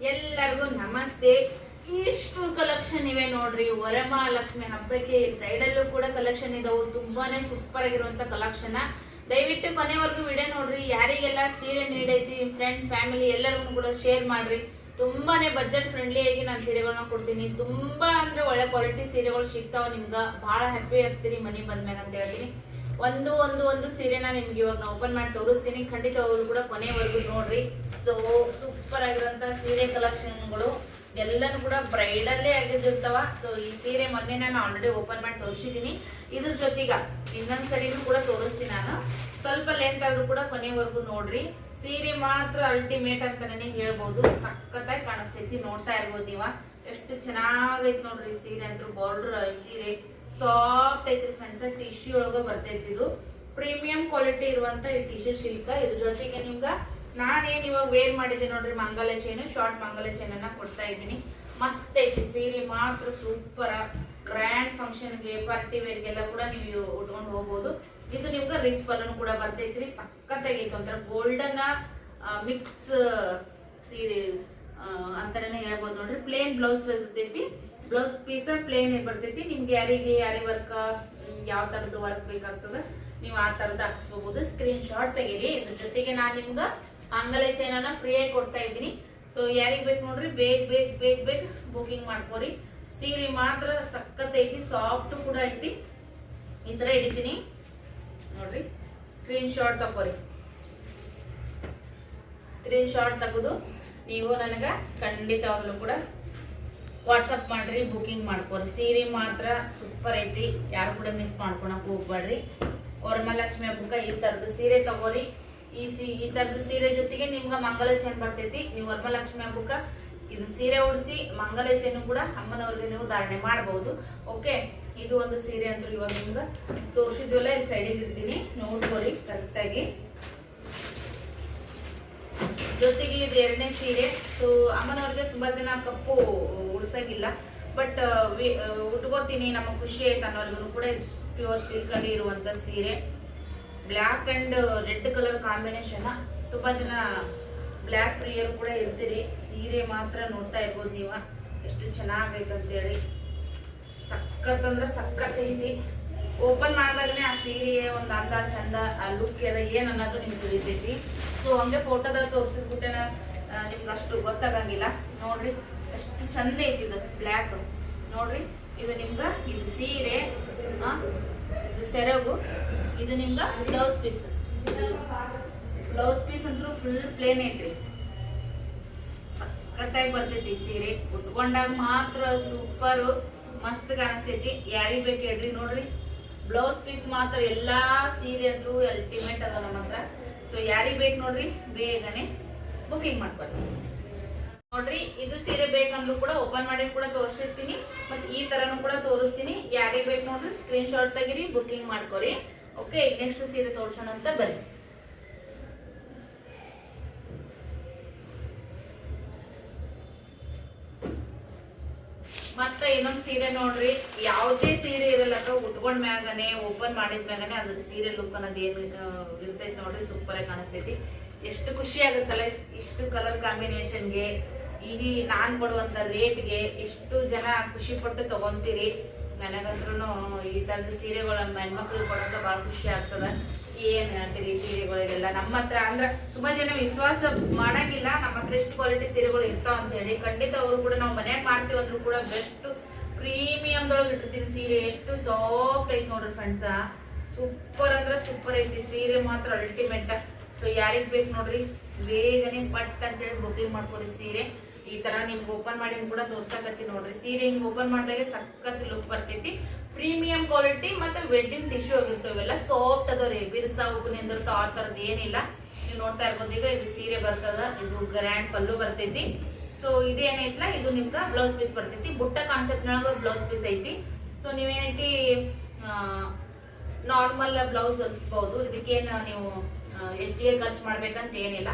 ಎಲ್ಲರಿಗೂ ನಮಸ್ತೆ. ಇಷ್ಟು ಕಲೆಕ್ಷನ್ ಇವೆ ನೋಡ್ರಿ. ವರಮಹಾಲಕ್ಷ್ಮಿ ಹಬ್ಬಕ್ಕೆ ಸೈಡಲ್ಲೂ ಕೂಡ ಕಲೆಕ್ಷನ್ ಇದಾವು. ತುಂಬಾನೇ ಸೂಪರ್ ಆಗಿರುವಂತ ಕಲೆಕ್ಷನ್. ದಯವಿಟ್ಟು ಕೊನೆವರೆಗೂ ವಿಡಿಯೋ ನೋಡ್ರಿ. ಯಾರಿಗೆಲ್ಲ ಸೀರೆ ನೀಡೈತಿ ಫ್ರೆಂಡ್ಸ್ ಫ್ಯಾಮಿಲಿ ಎಲ್ಲರಿಗೂ ಕೂಡ ಶೇರ್ ಮಾಡ್ರಿ. ತುಂಬಾನೇ ಬಜೆಟ್ ಫ್ರೆಂಡ್ಲಿ ಆಗಿ ನಾನು ಸೀರೆಗಳನ್ನ ಕೊಡ್ತೀನಿ. ತುಂಬಾ ಅಂದ್ರೆ ಒಳ್ಳೆ ಕ್ವಾಲಿಟಿ ಸೀರೆಗಳು ಸಿಗ್ತಾವ. ನಿಮ್ಗ ಬಹಳ ಹ್ಯಾಪಿ ಆಗ್ತೀರಿ ಮನಿ ಬಂದ್ಮ್ಯಾಗ ಅಂತ ಹೇಳ್ತೀನಿ. ಒಂದು ಸೀರೆನ ನಿಮ್ಗೆ ಇವಾಗ ನಾ ಓಪನ್ ಮಾಡಿ ತೋರಿಸ್ತೀನಿ. ಖಂಡಿತ ಅವರು ಕೂಡ ಕೊನೆವರೆಗೂ ನೋಡ್ರಿ. ಸೊ ಸೂಪರ್ ಆಗಿರುವಂತ ಸೀರೆ ಕಲೆಕ್ಷನ್ಗಳು ಎಲ್ಲಾನು ಕೂಡ ಬ್ರೈಡಲ್ಲೇ ಆಗಿರ್ತಾವ. ಸೊ ಈ ಸೀರೆ ಮೊನ್ನೆ ನಾನು ಆಲ್ರೆಡಿ ಓಪನ್ ಮಾಡಿ ತೋರಿಸಿದೀನಿ. ಇದ್ರ ಜೊತೆಗ ಇನ್ನೊಂದ್ಸರಿನೂ ಕೂಡ ತೋರಿಸ್ತೀನಿ ನಾನು. ಸ್ವಲ್ಪ ಲೆಂತ್ ಆದ್ರೂ ಕೂಡ ಕೊನೆವರೆಗೂ ನೋಡ್ರಿ. ಸೀರೆ ಮಾತ್ರ ಅಲ್ಟಿಮೇಟ್ ಅಂತಾನೆ ಹೇಳ್ಬಹುದು. ಸಖತ್ತಾಗಿ ಕಾಣಿಸ್ತೈತಿ. ನೋಡ್ತಾ ಇರ್ಬೋದು ನೀವ ಎಷ್ಟು ಚೆನ್ನಾಗೈತಿ ನೋಡ್ರಿ. ಸೀರೆ ಅಂತೂ ಬಾರ್ಡರ್ ಸೀರೆ ಸಾಫ್ಟ್ ಐತ್ರಿ ಫ್ರೆಂಡ್ಸ್. ಟಿಶ್ಯೂ ಒಳಗ ಬರ್ತೈತಿ. ಇದು ಪ್ರೀಮಿಯಂ ಕ್ವಾಲಿಟಿ ಇರುವಂತ ಈ ಟಿಶ್ಯೂ ಸಿಲ್ಕ್. ಇದ್ರ ಜೊತೆಗೆ ನಿಮ್ಗ ನಾನೇನ್ ಇವಾಗ ವೇರ್ ಮಾಡಿದ್ದೆ ನೋಡ್ರಿ, ಮಂಗಲ ಚೈನ್, ಶಾರ್ಟ್ ಮಂಗಲ ಚೈನ್ ಅನ್ನ ಕೊಡ್ತಾ ಇದ್ದೀನಿ. ಮಸ್ತ್ ಐತಿ ಸೀರೆ ಮಾತ್ರ ಸೂಪರ್. ಗ್ರ್ಯಾಂಡ್ ಫಂಕ್ಷನ್ಗೆ ಪಾರ್ಟಿ ವೇರ್ಗೆಲ್ಲ ಕೂಡ ನೀವು ಉಟ್ಕೊಂಡು ಹೋಗ್ಬೋದು. ಇದು ನಿಮ್ಗೆ ರಿಚ್ ಪಲ್ಲನು ಕೂಡ ಬರ್ತೈತ್ರಿ. ಸಖತ್ತಾಗೈತಿ. ಒಂಥರ ಗೋಲ್ಡನ್ ಮಿಕ್ಸ್ ಸೀರೆ ಅಂತಾನೆ ಹೇಳ್ಬೋದು ನೋಡ್ರಿ. ಪ್ಲೇನ್ ಬ್ಲೌಸ್ ಬರ್ತೈತಿ. ಬ್ಲೌಸ್ ಪೀಸ್ ಪ್ಲೇನ್ ಬರ್ತೈತಿ. ನಿಮ್ಗೆ ಯಾರಿಗೆ ಯಾರಿ ವರ್ಕ್ ಯಾವ ತರದ್ದು ವರ್ಕ್ ಬೇಕಾಗ್ತದ ನೀವು ಆ ತರದ್ದು ಹಾಕ್ಸ್ಕೋಬಹುದು. ಸ್ಕ್ರೀನ್ ಶಾಟ್ ತೆಗೀರಿ. ಇದ್ರ ಜೊತೆಗೆ ನಾನ್ ನಿಮ್ಗ ಮಂಗಲ ಚೈನ್ ಅನ್ನ ಫ್ರೀ ಆಗಿ ಕೊಡ್ತಾ ಇದ್ದೀನಿ. ಸೊ ಯಾರಿಗ್ ಬೇಕು ನೋಡ್ರಿ, ಬೇಗ ಬುಕಿಂಗ್ ಮಾಡ್ಕೋರಿ. ಸೀರೆ ಮಾತ್ರ ಸಖತ್ ಐತಿ. ಸಾಫ್ಟ್ ಕೂಡ ಐತಿ. ಈ ತರ ಹಿಡಿತೀನಿ ನೋಡ್ರಿ. ಸ್ಕ್ರೀನ್ ಶಾಟ್ ತಗೋರಿ. ಸ್ಕ್ರೀನ್ ಶಾಟ್ ತೆಗೆದು ನೀವು ನನಗ ಖಂಡಿತವಾಗ್ಲೂ ಕೂಡ ವಾಟ್ಸಪ್ ಮಾಡ್ರಿ, ಬುಕಿಂಗ್ ಮಾಡ್ಕೋರಿ. ಸೀರೆ ಮಾತ್ರ ಸೂಪರ್ ಐತಿ. ಯಾರು ಕೂಡ ಮಿಸ್ ಮಾಡ್ಕೊಳಕ್ ಹೋಗ್ಬೇಡ್ರಿ. ವರಮಹಾಲಕ್ಷ್ಮಿ ಹಬ್ಬಕ್ಕ ಈ ತರದ ಸೀರೆ ತಗೋರಿ. ಈ ತರದ ಸೀರೆ ಜೊತೆಗೆ ನಿಮ್ಗ ಮಂಗಲ ಚೈನ್ ಬರ್ತೈತಿ. ನೀವು ವರಮಹಾಲಕ್ಷ್ಮಿ ಹಬ್ಬಕ್ಕ ಇದನ್ನ ಸೀರೆ ಉಡಿಸಿ ಮಂಗಲ ಚೈನ್ ಕೂಡ ಅಮ್ಮನವ್ರಿಗೆ ನೀವು ಧಾರಣೆ ಮಾಡಬಹುದು. ಓಕೆ, ಇದು ಒಂದು ಸೀರೆ ಅಂತ ಇವಾಗ ನಿಮ್ಗ ತೋರಿಸಿದ್ವಲ್ಲ, ಇಲ್ಲಿ ಸೈಡಿಗೆ ಇರ್ತೀನಿ ನೋಡ್ಕೋರಿ ಕರೆಕ್ಟ್ ಆಗಿ. ಜೊತೆಗೆ ಇದು ಎರಡನೇ ಸೀರೆ. ಸೊ ಅಮ್ಮನವ್ರಿಗೆ ತುಂಬಾ ಜನ ಕಪ್ಪು ಉಡ್ಸಂಗಿಲ್ಲ, ಬಟ್ ಉಟ್ಕೋತೀನಿ ನಮಗ್ ಖುಷಿ ಆಯ್ತು ಅನ್ನೋರ್ಗು ಕೂಡ ಪ್ಯೂರ್ ಸಿಲ್ಕ್ ಅಲ್ಲಿ ಇರುವಂತ ಸೀರೆ. Black and red colour combination. ತುಂಬಾ ಜನ ಬ್ಲ್ಯಾಕ್ ಪ್ರಿಯರ್ ಕೂಡ ಇರ್ತೀರಿ. ಸೀರೆ ಮಾತ್ರ ನೋಡ್ತಾ ಇರ್ಬೋದು ನೀವ ಎಷ್ಟು ಚೆನ್ನಾಗೈತೆ ಅಂತ ಹೇಳಿ. ಸಖತ್ ಅಂದ್ರೆ ಸಖತ್ ಐತಿ. ಓಪನ್ ಮಾಡಿದಾಗಲೇ ಆ ಸೀರೆಯ ಒಂದು ಅಂದ ಚಂದ, ಆ ಲುಕ್ ಎಲ್ಲ ಏನ್ ಅನ್ನೋದು ನಿಮ್ಗೆ ತಿಳಿತೈತಿ. ಸೊ ಹಂಗೆ ಫೋಟೋದಾಗ ತೋರಿಸಿದ್ಬಿಟ್ಟೆ ನಿಮ್ಗೆ ಅಷ್ಟು ಗೊತ್ತಾಗಂಗಿಲ್ಲ. ನೋಡ್ರಿ ಎಷ್ಟು ಚಂದ ಐತಿ ಇದು ಬ್ಲ್ಯಾಕ್. ನೋಡ್ರಿ ಇದು ನಿಮ್ಗ ಇದು ಸೀರೆ, ಇದು ಸೆರಗು, ಇದು ನಿಮ್ಗ ಬ್ಲೌಸ್ ಪೀಸ್. ಬ್ಲೌಸ್ ಪೀಸ್ ಅಂತೂ ಫುಲ್ ಪ್ಲೇನ್ ಐತ್ರಿ. ಸಖತ್ತಾಗಿ ಬರ್ತೈತಿ ಸೀರೆ. ಉಟ್ಕೊಂಡಾಗ ಮಾತ್ರ ಸೂಪರ್ ಮಸ್ತ್ ಕಾಣಿಸ್ತೈತಿ. ಯಾರಿಗ್ ಬೇಕು ಹೇಳ್ರಿ. ನೋಡ್ರಿ ಬ್ಲೌಸ್ ಪೀಸ್ ಮಾತ್ರ ಎಲ್ಲಾ ಸೀರೆ ಅಂತೂ ಅಲ್ಟಿಮೇಟ್ ಅದ ನಮ್ಮ ಹತ್ರ. ಸೊ ಯಾರಿಗ್ ಬೇಕು ನೋಡ್ರಿ, ಬೇಗನೆ ಬುಕಿಂಗ್ ಮಾಡ್ಕೊರಿ. ನೋಡ್ರಿ ಇದು ಸೀರೆ ಬೇಕಂದ್ರೂ ಕೂಡ ಓಪನ್ ಮಾಡಿ ಕೂಡ ತೋರಿಸಿರ್ತೀನಿ. ಮತ್ತೆ ಈ ತರನು ಕೂಡ ತೋರಿಸ್ತೀನಿ. ಯಾರಿಗ್ ಬೇಕು ನೋಡ್ರಿ ಸ್ಕ್ರೀನ್ ಶಾಟ್ ತೆಗಿರಿ, ಬುಕಿಂಗ್ ಮಾಡ್ಕೊರಿ. ಓಕೆ, ನೆಕ್ಸ್ಟ್ ಸೀರೆ ತೋರ್ಸೋಣ ಅಂತ ಬರ್ರಿ. ಮತ್ತೆ ಇನ್ನೊಂದ್ ಸೀರೆ ನೋಡ್ರಿ. ಯಾವುದೇ ಸೀರೆ ಇರಲ್ಲ ಉಟ್ಕೊಂಡ್ ಮ್ಯಾಗನೆ ಓಪನ್ ಮಾಡಿದ ಮ್ಯಾಗನೆ ಅದ್ರ ಸೀರೆ ಲುಕ್ ಅನ್ನೋದು ಏನ್ ಇರ್ತೈತಿ ನೋಡ್ರಿ. ಸೂಪರ್ ಆಗಿ ಕಾಣಿಸ್ತೈತಿ. ಎಷ್ಟು ಖುಷಿ ಆಗುತ್ತಲ್ಲ ಇಷ್ಟು ಕಲರ್ ಕಾಂಬಿನೇಷನ್ಗೆ. ಈಗ ನಾನ್ ಕೊಡುವಂತ ರೇಟ್ಗೆ ಎಷ್ಟು ಜನ ಖುಷಿ ಪಟ್ಟು ತಗೊಂತೀರಿ. ನನಗಂದ್ರೂ ಈ ತರದ ಸೀರೆಗಳನ್ನ ಹೆಣ್ಮಕ್ಳಿಗೆ ಕೊಡೋಕೆ ಬಹಳ ಖುಷಿ ಆಗ್ತದ. ಏನ್ ಹೇಳ್ತೀರಿ ಸೀರೆಗಳಿಗೆಲ್ಲ ನಮ್ಮ ಹತ್ರ ಅಂದ್ರ ತುಂಬಾ ಜನ ವಿಶ್ವಾಸ ಮಾಡಂಗಿಲ್ಲ ನಮ್ಮ ಹತ್ರ ಎಷ್ಟು ಕ್ವಾಲಿಟಿ ಸೀರೆಗಳು ಇರ್ತಾವ ಅಂತ ಹೇಳಿ. ಖಂಡಿತ ಅವರು ಕೂಡ ನಾವು ಮನ್ಯಾಗ ಮಾಡ್ತೀವಿ ಅಂದ್ರೂ ಕೂಡ ಬೆಸ್ಟ್ ಪ್ರೀಮಿಯಂದೊಳಗೆ ಇಟ್ಟಿರ್ತೀನಿ ಸೀರೆ. ಎಷ್ಟು ಸಾಫ್ಟ್ ಐತಿ ನೋಡ್ರಿ ಫ್ರೆಂಡ್ಸ್. ಸೂಪರ್ ಅಂದ್ರೆ ಸೂಪರ್ ಐತಿ ಸೀರೆ ಮಾತ್ರ ಅಲ್ಟಿಮೇಟ್. ಸೊ ಯಾರಿಗ್ ಬೇಕು ನೋಡ್ರಿ ಬೇಗನೆ ಪಟ್ ಅಂತೇಳಿ ಬುಕಿಂಗ್ ಮಾಡ್ಕೊರಿ ಸೀರೆ. ಈ ತರ ನಿಮ್ಗೆ ಓಪನ್ ಮಾಡಿ ಕೂಡ ತೋರ್ಸಕತ್ತಿ ನೋಡ್ರಿ. ಸೀರೆ ಹಿಂಗ್ ಓಪನ್ ಮಾಡಿದಾಗ ಸಖತ್ ಲುಕ್ ಬರ್ತೈತಿ. ಪ್ರೀಮಿಯಂ ಕ್ವಾಲಿಟಿ ಮತ್ತೆ ವೆಡ್ಡಿಂಗ್ ಟಿಶ್ಯೂ ಆಗಿರ್ತಾವೆಲ್ಲ ಸಾಫ್ಟ್ ಅದಾವ್ರಿ. ಬಿರ್ಸಾ ಉಪ್ಪು ನಿಂದಿರ್ತಾವ ಆ ತರದ್ ಏನಿಲ್ಲ. ನೀವು ನೋಡ್ತಾ ಇರ್ಬೋದು. ಈಗ ಇದು ಸೀರೆ ಬರ್ತದ. ಇದು ಗ್ರ್ಯಾಂಡ್ ಪಲ್ಲು ಬರ್ತೈತಿ. ಸೊ ಇದೇನೈತ್ಲ ಇದು ನಿಮ್ಗ ಬ್ಲೌಸ್ ಪೀಸ್ ಬರ್ತೈತಿ. ಬುಟ್ಟ ಕಾನ್ಸೆಪ್ಟ್ ನೊಳಗ ಬ್ಲೌಸ್ ಪೀಸ್ ಐತಿ. ಸೊ ನೀವೇನೈತಿ ನಾರ್ಮಲ್ ಬ್ಲೌಸ್ ಹೊಲಿಸಬಹುದು. ಇದಕ್ಕೇನು ನೀವು ಹೆಚ್ಚಿಗೆ ಖರ್ಚು ಮಾಡ್ಬೇಕಂತ ಏನಿಲ್ಲ.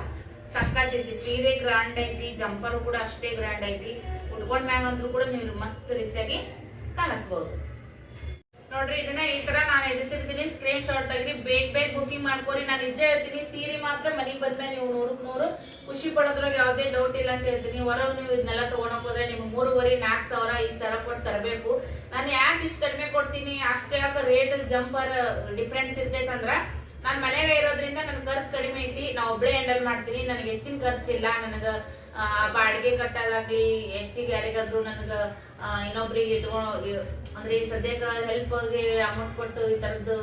ಸಖತ್ ಐತಿ ಸೀರೆ. ಗ್ರ್ಯಾಂಡ್ ಐತಿ. ಜಂಪರ್ ಕೂಡ ಅಷ್ಟೇ ಗ್ರ್ಯಾಂಡ್ ಐತಿ. ಉಟ್ಕೊಂಡ್ ಮ್ಯಾಗ ಅಂದ್ರೂ ಕೂಡ ನೀವು ಮಸ್ತ್ ರಿಚ್ ಆಗಿ ಕಾಣಿಸ್ಬಹುದು. ನೋಡ್ರಿ ಇದನ್ನ ಈ ತರ ನಾನು ಹಿಡಿತಿರ್ತೀನಿ, ಸ್ಕ್ರೀನ್ ಶಾಟ್ ತೆಗ್ರಿ, ಬೇಗ ಬುಕಿಂಗ್ ಮಾಡ್ಕೊರಿ. ನಾನು ನಿಜ ಹೇಳ್ತೀನಿ, ಸೀರೆ ಮಾತ್ರ ಮನೆಗೆ ಬಂದ್ಮೇಲೆ ನೀವು 100ಕ್ಕೆ 100 ಖುಷಿ ಪಡೋದ್ರಾಗ ಯಾವುದೇ ಡೌಟ್ ಇಲ್ಲ ಅಂತ ಹೇಳ್ತೀನಿ. ಹೊರಗೆ ನೀವು ಇದನ್ನೆಲ್ಲ ತಗೊಳಕ್ ಹೋದ್ರೆ ನಿಮ್ಗೆ 3,500-4,000 ಈ ತರ ಕೊಟ್ಟು ತರಬೇಕು. ನಾನು ಯಾಕೆ ಇಷ್ಟು ಕಡಿಮೆ ಕೊಡ್ತೀನಿ, ಅಷ್ಟೇ ಯಾಕೆ ರೇಟ್ ಜಂಪರ್ ಡಿಫ್ರೆನ್ಸ್ ಇರ್ತೈತೆ ಅಂದ್ರ ನಾನು ಮನೆಗೆ ಇರೋದ್ರಿಂದ ನನ್ ಖರ್ಚು ಕಡಿಮೆ ಐತಿ, ನಾ ಒಬ್ಳೆ ಹ್ಯಾಂಡಲ್ ಮಾಡ್ತೀನಿ, ನನಗೆ ಹೆಚ್ಚಿನ ಖರ್ಚಿಲ್ಲ. ನನಗ ಬಾಡಿಗೆ ಕಟ್ಟೋದಾಗ್ಲಿ, ಹೆಚ್ಚಿಗೆ ಯಾರಿಗಾದ್ರು ನನಗ ಇನ್ನೊಬ್ರಿಗೆ ಇಟ್ಕೊಂಡು ಅಂದ್ರೆ ಈ ಸದ್ಯಕ್ಕೆ ಹೆಲ್ಪ್ಗೆ ಅಮೌಂಟ್ ಕೊಟ್ಟು ಈ ತರದ್ದು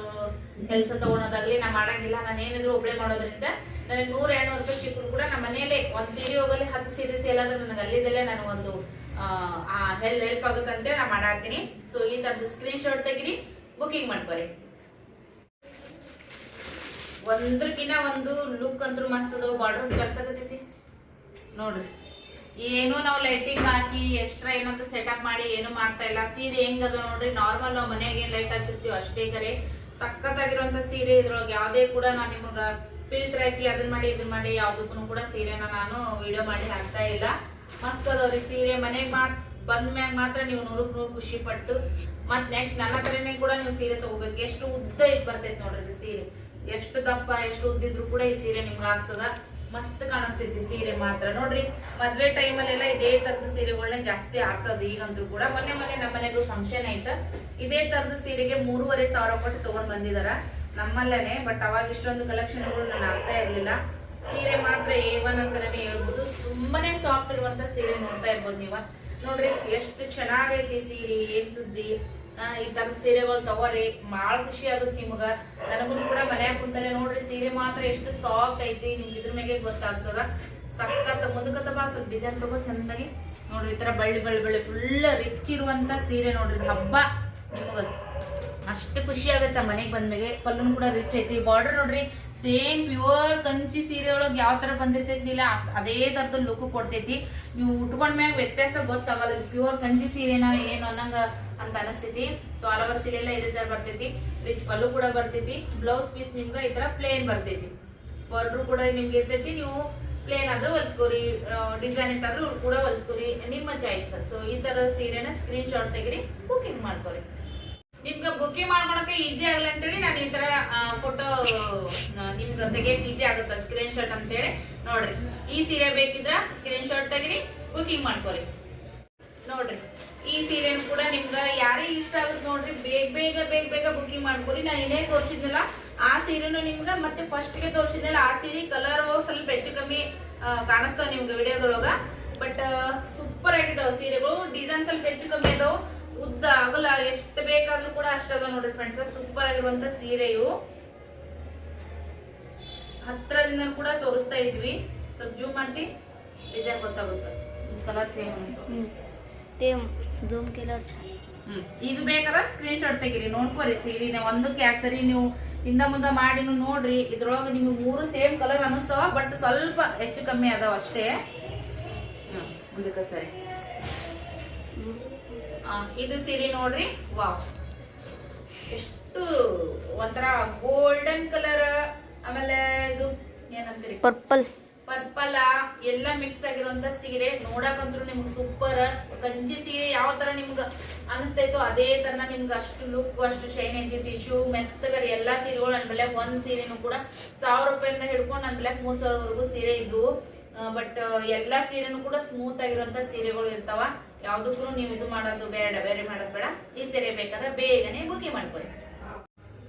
ಕೆಲಸ ತಗೊಳೋದಾಗ್ಲಿ ನಾ ಮಾಡಂಗಿಲ್ಲ. ನಾನು ಏನಿದ್ರು ಒಬ್ಳೆ ಮಾಡೋದ್ರಿಂದ ನನಗೆ 100-200 ರೂಪಾಯಿ ಸಿಕ್ಕರು ಕೂಡ ನಮ್ಮ ಮನೇಲಿ ಒಂದ್ ಸೀರೆ ಹೋಗಲಿ 10 ಸೀರೆ ಸೇಲ್ ಆದ್ರೆ ನನಗೆ ಅಲ್ಲಿದ್ದಲ್ಲೇ ನನಗೊಂದು ಹೆಲ್ಪ್ ಆಗುತ್ತೆ ಅಂತ ನಾ ಮಾಡಾಕ್ತೀನಿ. ಸೊ ಈ ತರದ್ದು ಸ್ಕ್ರೀನ್ ಶಾಟ್ ತೆಗಿರಿ, ಬುಕಿಂಗ್ ಮಾಡ್ಕೊರಿ. ಒಂದ್ರಕಿನ್ನ ಒಂದು ಲುಕ್ ಅಂತೂ ಮಸ್ತ್ ಅದ. ಬಾರ್ಡರ್ ಕರ್ಸಕತ್ತೈತಿ ನೋಡ್ರಿ. ಏನು ನಾವು ಲೈಟಿಂಗ್ ಹಾಕಿ ಎಕ್ಸ್ಟ್ರಾ ಏನಂತ ಸೆಟಪ್ ಮಾಡಿ ಏನು ಮಾಡ್ತಾ ಇಲ್ಲ. ಸೀರೆ ಹೆಂಗದ ನೋಡ್ರಿ, ನಾರ್ಮಲ್ ನಾವು ಮನೆಯಾಗ ಏನ್ ಲೈಟ್ ಹಚ್ಚಿರ್ತೀವಿ ಅಷ್ಟೇ ಕರೆ. ಸಖತ್ತಾಗಿರುವಂತ ಸೀರೆ. ಇದ್ರೊಳಗೆ ಯಾವ್ದೇ ಕೂಡ ನಾನು ನಿಮಗ ಫಿಲ್ಟರ್ ಹಾಕಿ ಅದನ್ನ ಮಾಡಿ ಇದನ್ನ ಮಾಡಿ ಯಾವ್ದಕ್ಕೂ ಕೂಡ ಸೀರೆನ ನಾನು ವಿಡಿಯೋ ಮಾಡಿ ಹಾಕ್ತಾ ಇಲ್ಲ. ಮಸ್ತ್ ಅದಾವ್ರಿ ಸೀರೆ. ಮನೆಗ್ ಬಂದ್ಮ್ಯಾಗ ಮಾತ್ರ ನೀವು 100ಕ್ಕೆ 100 ಖುಷಿ ಪಟ್ಟು ಮತ್ ನೆಕ್ಸ್ಟ್ ನನ್ನ ಹತ್ರನೇ ಕೂಡ ನೀವು ಸೀರೆ ತಗೋಬೇಕು. ಎಷ್ಟು ಉದ್ದ ಇದ್ ಬರ್ತೈತಿ ನೋಡ್ರಿ ಸೀರೆ, ಎಷ್ಟು ದಪ್ಪ ಎಷ್ಟು ಉದ್ದಿದ್ರು ಕೂಡ ಈ ಸೀರೆ ನಿಮ್ಗೆ ಆಗ್ತದ. ಮಸ್ತ್ ಕಾಣಿಸ್ತೈತಿ ಸೀರೆ ಮಾತ್ರ ನೋಡ್ರಿ. ಮದ್ವೆ ಟೈಮಲ್ಲೆಲ್ಲ ಇದೇ ತರದ ಸೀರೆಗಳನ್ನ ಜಾಸ್ತಿ ಆರ್ಸೋದು. ಈಗಂದ್ರು ಕೂಡ ಮೊನ್ನೆ ನಮ್ಮ ಮನೆಗೂ ಫಂಕ್ಷನ್ ಆಯ್ತ, ಇದೇ ತರದ ಸೀರೆಗೆ 3,500 ಕೊಟ್ಟು ತಗೊಂಡ್ ಬಂದಿದಾರ ನಮ್ಮಲ್ಲೇನೆ. ಬಟ್ ಅವಾಗ ಇಷ್ಟೊಂದು ಕಲೆಕ್ಷನ್ಗಳು ನಾನು ಆಗ್ತಾ ಇರ್ಲಿಲ್ಲ. ಸೀರೆ ಮಾತ್ರ A1 ಅಂತಾನೆ ಹೇಳ್ಬೋದು. ತುಂಬಾನೇ ಸಾಫ್ಟ್ ಇರುವಂತ ಸೀರೆ ನೋಡ್ತಾ ಇರ್ಬೋದು ನೀವ. ನೋಡ್ರಿ ಎಷ್ಟು ಚೆನ್ನಾಗೈತಿ ಸೀರೆ, ಏನ್ ಸುದ್ದಿ. ಈ ತರದ ಸೀರೆಗಳು ತಗೋರಿ, ಬಾಳ ಖುಷಿ ಆಗುತ್ತೆ ನಿಮಗ. ನನಗೂ ಕೂಡ ಮನ್ಯಾಗ ಕುಂತಲೆ ನೋಡ್ರಿ ಸೀರೆ ಮಾತ್ರ ಎಷ್ಟು ಸಾಫ್ಟ್ ಐತಿ, ನಿಮ್ಗೆ ಇದ್ರ ಮೇಲೆ ಗೊತ್ತಾಗ್ತದ. ಸಖತ್ ಮುಂದಕತ್ತ ಬಾ ಸ್ವಲ್ಪ ಡಿಸೈನ್ ತಗೋ ಚಂದಾಗಿ ನೋಡ್ರಿ. ಈ ತರ ಬಳ್ಳಿ ಫುಲ್ ರಿಚ್ ಇರುವಂತ ಸೀರೆ ನೋಡ್ರಿ. ಹಬ್ಬ ನಿಮಗ ಅಷ್ಟು ಖುಷಿ ಆಗತ್ತ ಮನೆಗ್ ಬಂದ್ಮೇಲೆ. ಪಲ್ಲುನ್ ಕೂಡ ರಿಚ್ ಐತಿ. ಬಾರ್ಡರ್ ನೋಡ್ರಿ ಸೇಮ್ ಪ್ಯೂರ್ ಕಂಚಿ ಸೀರೆ ಒಳಗೆ ಯಾವ ತರ ಬಂದಿರ್ತೈತಿಲ್ಲ ಅದೇ ತರದ ಲುಕ್ ಕೊಡ್ತೈತಿ. ನೀವು ಉಟ್ಕೊಂಡ್ಮ್ಯಾಗ ವ್ಯತ್ಯಾಸ ಗೊತ್ತಾಗಲ್ಲ, ಪ್ಯೂರ್ ಕಂಚಿ ಸೀರೆನ ಏನು ಅನ್ನಂಗ ಅಂತ ಅನಿಸ್ತೈತಿ. ಸೊ ಆಲ್ ಓವರ್ ಸೀರೆ ಎಲ್ಲ ಇದೇ ತರ ಬರ್ತೈತಿ. ರಿಚ್ ಪಲ್ಲು ಕೂಡ ಬರ್ತೈತಿ. ಬ್ಲೌಸ್ ಪೀಸ್ ನಿಮ್ಗೆ ಈ ತರ ಪ್ಲೇನ್ ಬರ್ತೈತಿ. ಬಾರ್ಡರ್ ಕೂಡ ನಿಮ್ಗೆ ಇರ್ತೈತಿ. ನೀವು ಪ್ಲೇನ್ ಆದ್ರೂ ಹೊಲ್ಸ್ಕೋರಿ, ಡಿಸೈನ್ ಇಟ್ಟಾದ್ರೂ ಕೂಡ ಹೊಲ್ಸ್ಕೋರಿ, ನಿಮ್ಮ ಚಾಯ್ಸ್. ಸೊ ಈ ತರ ಸೀರೆನ ಸ್ಕ್ರೀನ್ ಶಾಟ್ ತೆಗಿರಿ, ಬುಕಿಂಗ್ ಮಾಡ್ಕೋರಿ. ನಿಮ್ಗೆ ಬುಕಿಂಗ್ ಮಾಡ್ಕೊಳಕ್ಕೆ ಈಜಿ ಆಗಲ್ಲ ಅಂತೇಳಿ ನಾನು ಈ ತರ ಫೋಟೋ ನಿಮ್ಗೆ ತೆಗಿಯಕ್ ಈಜಿ ಆಗುತ್ತ ಸ್ಕ್ರೀನ್ ಶಾಟ್ ಅಂತೇಳಿ ನೋಡ್ರಿ. ಈ ಸೀರೆ ಬೇಕಿದ್ರ ಸ್ಕ್ರೀನ್ ಶಾಟ್ ತೆಗಿರಿ, ಬುಕಿಂಗ್ ಮಾಡ್ಕೋರಿ. ನೋಡ್ರಿ ಈ ಸೀರೆ ಕೂಡ ನಿಮ್ಗ ಯಾರಿಗೆ ಇಷ್ಟ ಆಗುತ್ತೆ ನೋಡ್ರಿ, ಬೇಗ ಬುಕಿಂಗ್ ಮಾಡ್ಕೋರಿ. ನಾನು ಇನ್ನೇ ತೋರಿಸಿದ್ನಲ್ಲ ಆ ಸೀರೆನು ನಿಮ್ಗ ಮತ್ತೆ ಫಸ್ಟ್ ಗೆ ತೋರಿಸಿದ್ನಲ್ಲ ಆ ಸೀರೆ ಕಲರ್ ಸ್ವಲ್ಪ ಹೆಚ್ಚು ಕಮ್ಮಿ ಕಾಣಿಸ್ತಾವ ನಿಮ್ಗೆ ವಿಡಿಯೋದೊಳಗ. ಬಟ್ ಸೂಪರ್ ಆಗಿದಾವ ಸೀರೆಗಳು. ಡಿಸೈನ್ ಸ್ವಲ್ಪ ಹೆಚ್ಚು ಕಮ್ಮಿ ಅದಾವ, ಉದ್ದ ಆಗಲ್ಲ, ಎಷ್ಟು ಬೇಕಾದ್ರೂ ಕೂಡ ಅಷ್ಟದ ನೋಡ್ರಿ ಫ್ರೆಂಡ್ಸ್. ಸೂಪರ್ ಆಗಿರುವಂತ ಸೀರೆ ಇವು. ಹತ್ರದಿಂದ ಕೂಡ ತೋರಿಸ್ತಾ ಇದ್ವಿ, ಸ್ವಲ್ಪ ಜೂಮ್ ಮಾಡ್ತಿ ಡಿಸೈನ್ ಗೊತ್ತಾಗುತ್ತೆ. ಕಲರ್ ಸೇಮ್ ಇದು ಬೇಕಾದ್ರೆ ಸ್ಕ್ರೀನ್ ಶಾಟ್ ತೆಗಿರಿ, ನೋಡ್ಕೋರಿ ಸೀರೆ. ಒಂದಕ್ಕೆ 2 ಸರಿ ನೀವು ಹಿಂದ ಮುಂದ ಮಾಡಿ ನೋಡ್ರಿ. ಇದ್ರೊಳಗೆ ನಿಮ್ಗೆ 3 ಸೇಮ್ ಕಲರ್ ಅನಿಸ್ತಾವ, ಬಟ್ ಸ್ವಲ್ಪ ಹೆಚ್ಚು ಕಮ್ಮಿ ಅದಾವ ಅಷ್ಟೇ. ಮುಂದಕ್ಕೆ ಸರಿ ಇದು ಸೀರೆ ನೋಡ್ರಿ. ವಾವ್ ಎಷ್ಟು ಒಂಥರ ಗೋಲ್ಡನ್ ಕಲರ್, ಆಮೇಲೆ ಇದು ಏನಂತೀರಿ ಪರ್ಪಲ್ ಎಲ್ಲ ಮಿಕ್ಸ್ ಆಗಿರುವಂತ ಸೀರೆ. ನೋಡಕಂತ್ರು ನಿಮ್ಗೆ ಸೂಪರ್. ಕಂಚಿ ಸೀರೆ ಯಾವ ತರ ನಿಮ್ಗ ಅನಿಸ್ತೈತೋ ಅದೇ ತರ ನಿಮ್ಗೆ ಅಷ್ಟು ಲುಕ್ ಅಷ್ಟು ಶೈನ್ ಐತಿ. ಟಿಶ್ಯೂ ಮೆತ್ತಗರಿ ಎಲ್ಲಾ ಸೀರೆಗಳು ನನ್ ಬೆಲೆ ಒಂದ್ ಸೀರೆನು ಕೂಡ 1000 ರೂಪಾಯಿಂದ ಹಿಡ್ಕೊಂಡು ನನ್ ಬೆಲೆ 3000 ಸೀರೆ ಇದ್ವು. ಬಟ್ ಎಲ್ಲಾ ಸೀರೆನು ಕೂಡ ಸ್ಮೂತ್ ಆಗಿರುವಂತ ಸೀರೆಗಳು ಇರ್ತಾವ. ಯಾವ್ದಕ್ಕೂ ನೀವು ಇದು ಮಾಡೋದು ಬೇಡ, ಬೇರೆ ಮಾಡೋದು ಬೇಡ. ಈ ಸೀರೆ ಬೇಕಾದ್ರೆ ಬೇಗನೆ ಬುಕಿಂಗ್ ಮಾಡ್ಕೊಳ್ಳಿ.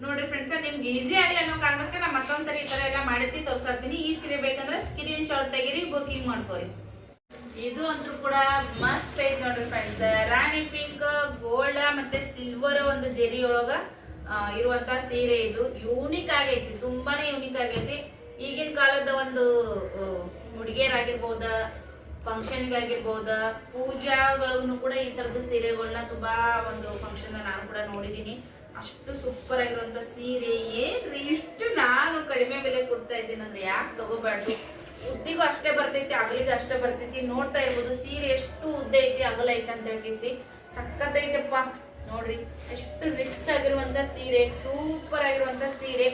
ನೋಡ್ರಿ ಫ್ರೆಂಡ್ಸ್, ನಿಮ್ಗೆ ಈಸಿ ಆಗಲಿ ಅನ್ನೋ ಕಾರಣಕ್ಕೆ ನಾ ಮತ್ತೊಂದ್ಸರಿ ಈ ತರ ಎಲ್ಲ ಮಾಡಿಸಿ ತೋರ್ಸಾತೀನಿ. ಈ ಸೀರೆ ಬೇಕಂದ್ರೆ ಸ್ಕ್ರೀನ್ ಶಾಟ್ ತೆಗಿರಿ, ಬುಕಿಂಗ್ ಮಾಡ್ಕೋರಿ. ಇದು ಅಂತೂ ಕೂಡ ಮಸ್ತ್ ಐತಿ ನೋಡ್ರಿ ಫ್ರೆಂಡ್ಸ್. ರಾಣಿ ಪಿಂಕ್, ಗೋಲ್ಡ್ ಮತ್ತೆ ಸಿಲ್ವರ್ ಒಂದು ಜೆರಿ ಒಳಗ ಇರುವಂತ ಸೀರೆ. ಇದು ಯೂನಿಕ್ ಆಗೈತಿ, ತುಂಬಾನೇ ಯೂನಿಕ್ ಆಗೈತಿ. ಈಗಿನ ಕಾಲದ ಒಂದು ಹುಡುಗಿಯರಾಗಿರ್ಬೋದ, ಫಂಕ್ಷನ್ ಆಗಿರ್ಬೋದ, ಪೂಜಾಗಳನ್ನು ಕೂಡ ಈ ತರದ ಸೀರೆಗಳನ್ನ ತುಂಬಾ ಒಂದು ಫಂಕ್ಷನ್ ನಾನು ಕೂಡ ನೋಡಿದೀನಿ. ಅಷ್ಟು ಸೂಪರ್ ಆಗಿರುವಂತ ಸೀರೆ. ಏನ್ರಿ ಇಷ್ಟು ನಾನು ಕಡಿಮೆ ಬೆಲೆ ಕೊಡ್ತಾ ಇದ್ದೀನಿ ಅಂದ್ರೆ ಯಾಕೆ ತಗೋಬಾರ್ದು. ಉದ್ದಿಗೂ ಅಷ್ಟೇ ಬರ್ತೈತಿ, ಅಗಲಿಗೂ ಅಷ್ಟೇ ಬರ್ತೈತಿ. ನೋಡ್ತಾ ಇರ್ಬೋದು ಸೀರೆ ಎಷ್ಟು ಉದ್ದ ಐತಿ ಅಗಲ ಐತಿ ಅಂತ ಹೇಳ್ತೀಸಿ. ಸಖತ್ ಐತಪ್ಪ ನೋಡ್ರಿ. ಎಷ್ಟು ರಿಚ್ ಆಗಿರುವಂತ ಸೀರೆ, ಸೂಪರ್ ಆಗಿರುವಂತ ಸೀರೆ.